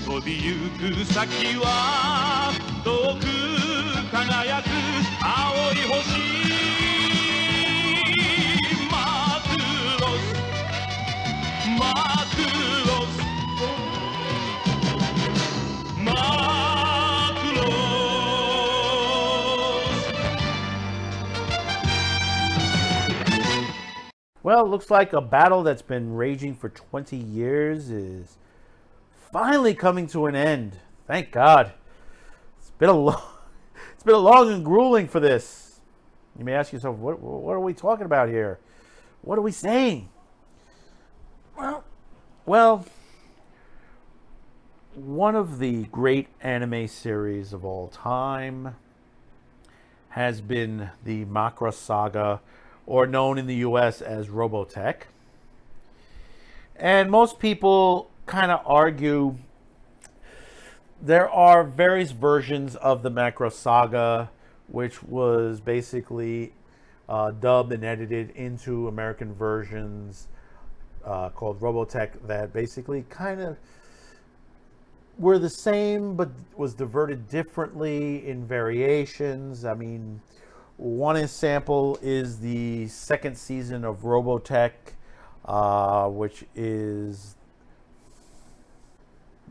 飛びゆく先は遠く輝く青い星マクロスマクロスマクロス Well, it looks like a battle that's been raging for 20 years is finally coming to an end. Thank God. It's been a long and grueling for this. You may ask yourself, what are we talking about here? What are we saying? Well, one of the great anime series of all time has been the Macross saga, or known in the US as Robotech. And most people kind of argue there are various versions of the Macross saga, which was basically dubbed and edited into American versions called Robotech, that basically kind of were the same but was diverted differently in variations. I mean, one example is the second season of Robotech, which is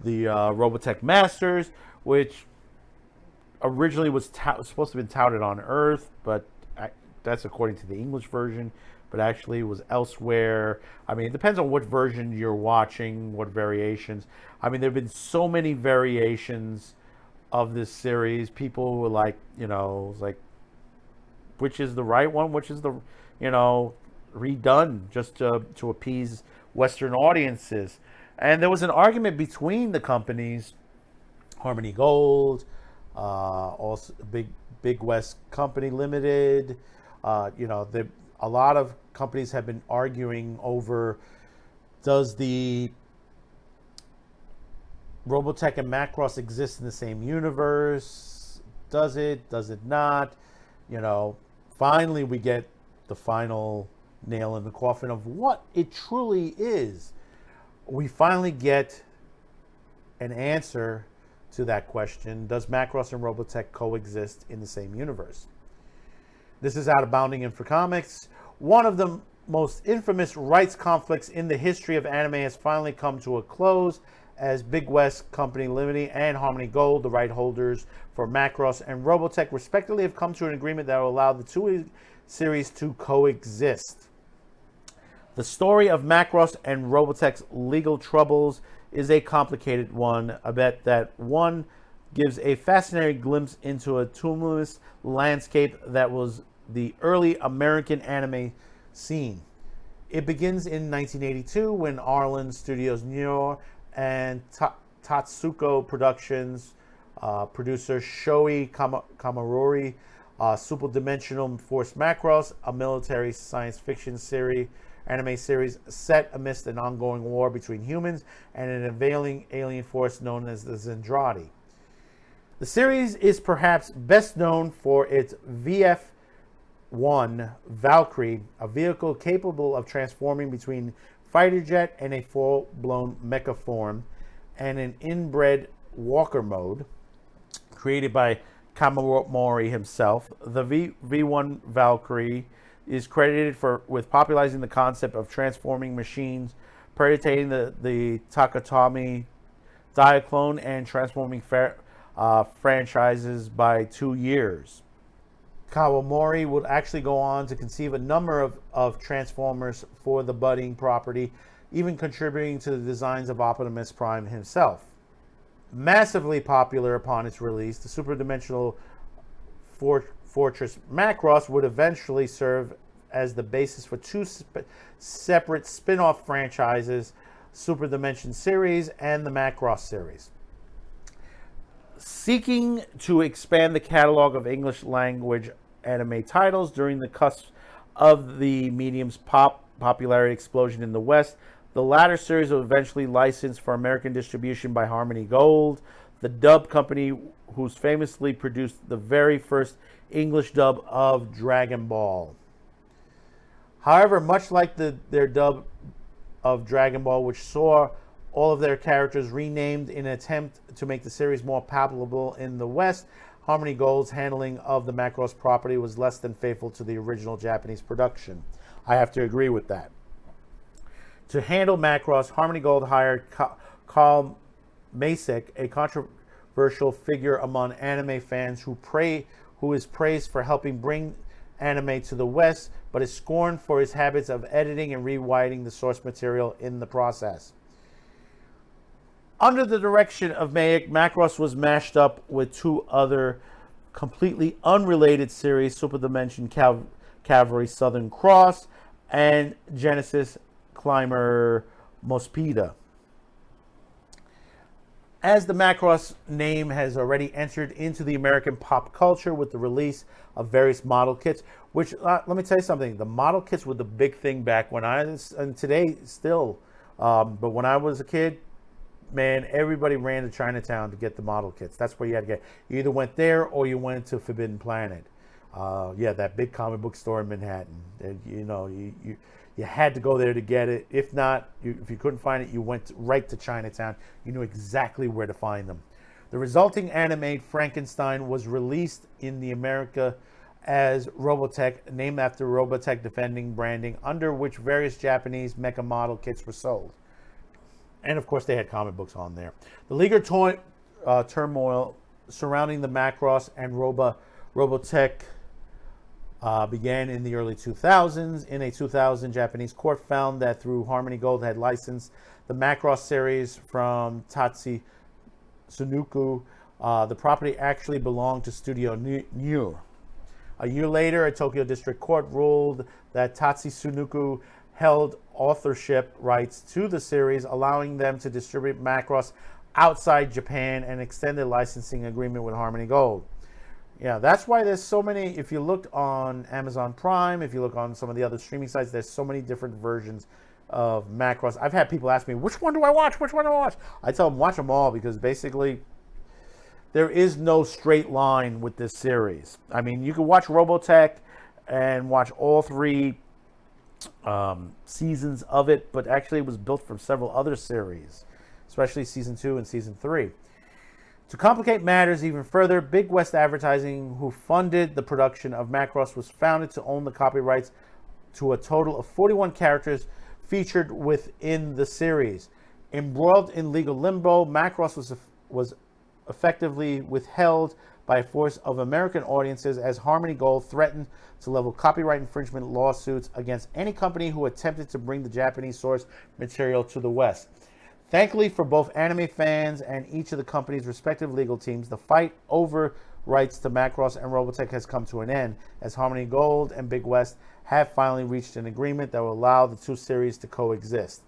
the Robotech Masters, which originally was supposed to have been touted on Earth, but that's according to the English version, but actually was elsewhere. I mean, it depends on what version you're watching, what variations. I mean, there have been so many variations of this series. People were like, like, which is the right one, which is the, redone just to appease Western audiences. And there was an argument between the companies, Harmony Gold, also Big West Company Limited. A lot of companies have been arguing over, does the Robotech and Macross exist in the same universe? Does it not? Finally we get the final nail in the coffin of what it truly is. We finally get an answer to that question. Does Macross and Robotech coexist in the same universe? This is out of Bounding Info Comics. One of the most infamous rights conflicts in the history of anime has finally come to a close, as Big West Company Limited and Harmony Gold, the right holders for Macross and Robotech respectively, have come to an agreement that will allow the two series to coexist. The story of Macross and Robotech's legal troubles is a complicated one. I bet that one gives a fascinating glimpse into a tumultuous landscape that was the early American anime scene. It begins in 1982 when Arlen Studios Neo and Tatsuko Productions producer Shoei Kamarori Super Dimensional Force Macross, a military science fiction anime series set amidst an ongoing war between humans and an unveiling alien force known as the Zentradi. The series is perhaps best known for its VF-1 Valkyrie, a vehicle capable of transforming between fighter jet and a full-blown mecha form, and an inbred walker mode created by Kamamori himself. The V1 Valkyrie is credited with popularizing the concept of transforming machines, predating the Takatomi Diaclone, and transforming franchises by 2 years. Kawamori would actually go on to conceive a number of Transformers for the budding property, even contributing to the designs of Optimus Prime himself. Massively popular upon its release, the superdimensional Fortress Macross would eventually serve as the basis for two separate spin-off franchises, Super Dimension series and the Macross series. Seeking to expand the catalog of English language anime titles during the cusp of the medium's popularity explosion in the West, the latter series was eventually licensed for American distribution by Harmony Gold, the dub company who's famously produced the very first English dub of Dragon Ball. However, much like their dub of Dragon Ball, which saw all of their characters renamed in an attempt to make the series more palatable in the West. Harmony Gold's handling of the Macross property was less than faithful to the original Japanese production. I have to agree with that. To handle Macross, Harmony Gold hired Carl Macek, a controversial figure among anime fans who is praised for helping bring anime to the West, but is scorned for his habits of editing and rewriting the source material in the process. Under the direction of Macek, Macross was mashed up with two other completely unrelated series, Super Dimension Cavalry Southern Cross and Genesis Climber Mospeda. As the Macross name has already entered into the American pop culture with the release of various model kits, which, let me tell you something, the model kits were the big thing back when I was, and today still, but when I was a kid, man, everybody ran to Chinatown to get the model kits. That's where you had to get. You either went there or you went to Forbidden Planet. That big comic book store in Manhattan. You had to go there to get it. If not, if you couldn't find it, you went right to Chinatown. You knew exactly where to find them. The resulting anime Frankenstein was released in the America as Robotech, named after Robotech defending branding, under which various Japanese mecha model kits were sold. And of course, they had comic books on there. The legal turmoil surrounding the Macross and Robotech began in the early 2000s. In a 2000 Japanese court found that through Harmony Gold had licensed the Macross series from Tatsu Sunuku. The property actually belonged to Studio New. A year later, a Tokyo District Court ruled that Tatsu Sunuku held authorship rights to the series, allowing them to distribute Macross outside Japan and extended licensing agreement with Harmony Gold. Yeah, that's why there's so many. If you looked on Amazon Prime, if you look on some of the other streaming sites, there's so many different versions of Macross. I've had people ask me, which one do I watch? Which one do I watch? I tell them, watch them all, because basically there is no straight line with this series. I mean, you can watch Robotech and watch all three seasons of it, but actually it was built from several other series, especially season 2 and season 3. To complicate matters even further, Big West Advertising, who funded the production of Macross, was founded to own the copyrights to a total of 41 characters featured within the series. Embroiled in legal limbo, Macross was effectively withheld by a force of American audiences as Harmony Gold threatened to level copyright infringement lawsuits against any company who attempted to bring the Japanese source material to the West. Thankfully for both anime fans and each of the company's respective legal teams, the fight over rights to Macross and Robotech has come to an end, as Harmony Gold and Big West have finally reached an agreement that will allow the two series to coexist.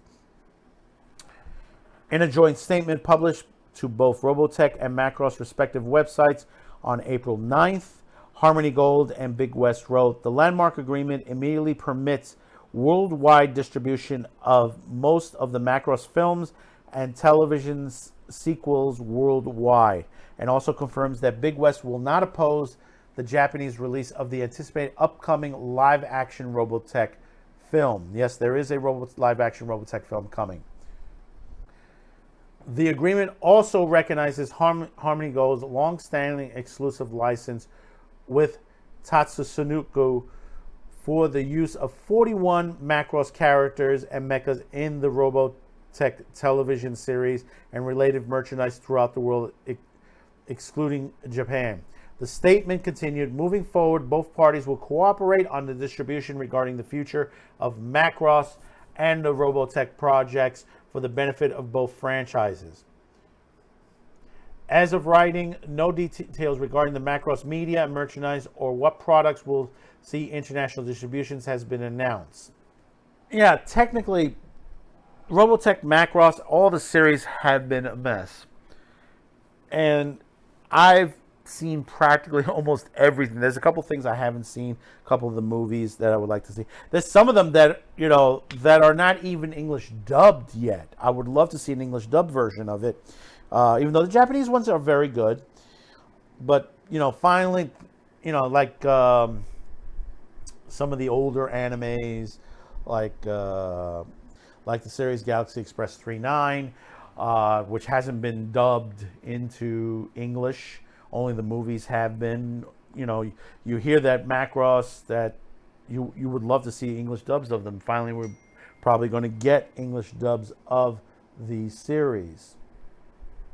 In a joint statement published to both Robotech and Macross' respective websites on April 9th, Harmony Gold and Big West wrote, "The landmark agreement immediately permits worldwide distribution of most of the Macross films and television sequels worldwide, and also confirms that Big West will not oppose the Japanese release of the anticipated upcoming live-action Robotech film." Yes, there is a live-action Robotech film coming. The agreement also recognizes Harmony Gold's long-standing exclusive license with Tatsusunuku for the use of 41 Macross characters and mechas in the Robotech television series and related merchandise throughout the world, excluding Japan. The statement continued, "Moving forward, both parties will cooperate on the distribution regarding the future of Macross and the Robotech projects for the benefit of both franchises." As of writing, no details regarding the Macross media and merchandise or what products will see international distributions has been announced. Yeah, technically, Robotech, Macross, all the series have been a mess. And I've seen practically almost everything. There's a couple things I haven't seen, a couple of the movies that I would like to see. There's some of them that, that are not even English dubbed yet. I would love to see an English dubbed version of it. Even though the Japanese ones are very good. But, finally, like some of the older animes, like the series Galaxy Express 39, which hasn't been dubbed into English. Only the movies have been. You know, you hear that Macross, that you would love to see English dubs of them. Finally, we're probably going to get English dubs of the series.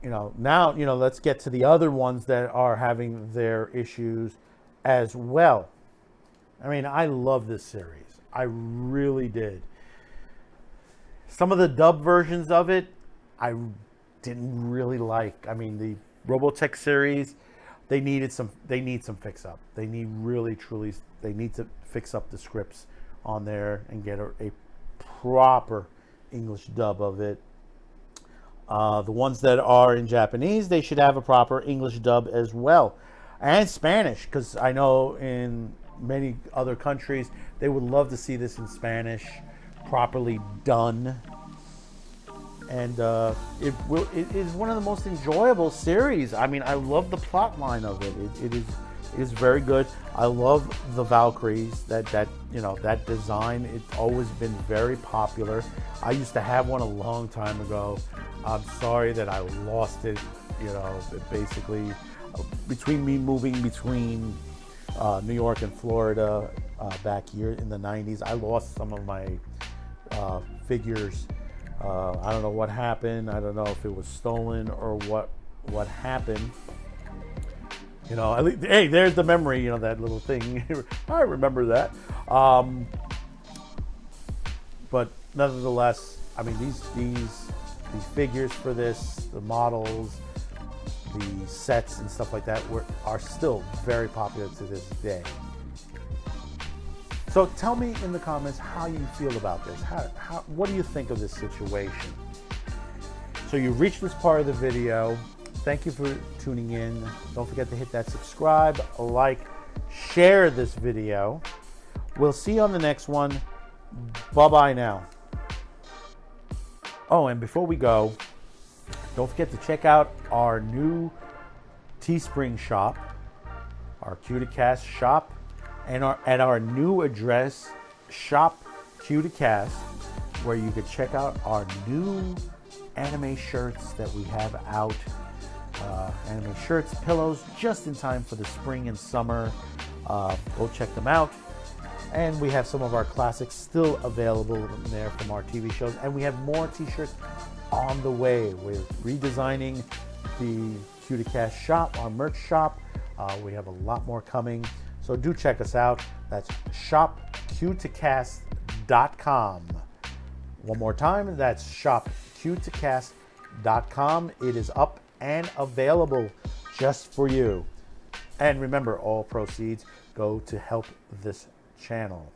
You know, now, you know, let's get to the other ones that are having their issues as well. I mean, I love this series. I really did. Some of the dub versions of it, I didn't really like. I mean, the Robotech series, they need some fix up. They need they need to fix up the scripts on there and get a proper English dub of it. The ones that are in Japanese, they should have a proper English dub as well. And Spanish, because I know in many other countries, they would love to see this in Spanish, properly done. And it is one of the most enjoyable series. I mean, I love the plot line of it. It is very good. I love the Valkyries. That you know, that design. It's always been very popular. I used to have one a long time ago. I'm sorry that I lost it. You know, basically, between me moving between New York and Florida back here in the 90s, I lost some of my figures. I don't know what happened. I don't know if it was stolen or what happened. You know, hey, there's the memory. You know, that little thing. I remember that. But nonetheless, I mean, these figures for this, the models, the sets and stuff like that are still very popular to this day. So tell me in the comments how you feel about this. What do you think of this situation? So you've reached this part of the video. Thank you for tuning in. Don't forget to hit that subscribe, like, share this video. We'll see you on the next one. Bye-bye now. Oh, and before we go, don't forget to check out our new Teespring shop, our Q2Cast shop, and at our new address, Shop Q2Cast, where you can check out our new anime shirts that we have out. Anime shirts, pillows, just in time for the spring and summer. Go check them out. And we have some of our classics still available in there from our TV shows. And we have more t-shirts on the way. We're redesigning the Q2Cast shop, our merch shop. We have a lot more coming. So do check us out. That's shopq2cast.com. One more time, that's shopq2cast.com. It is up and available just for you. And remember, all proceeds go to help this channel.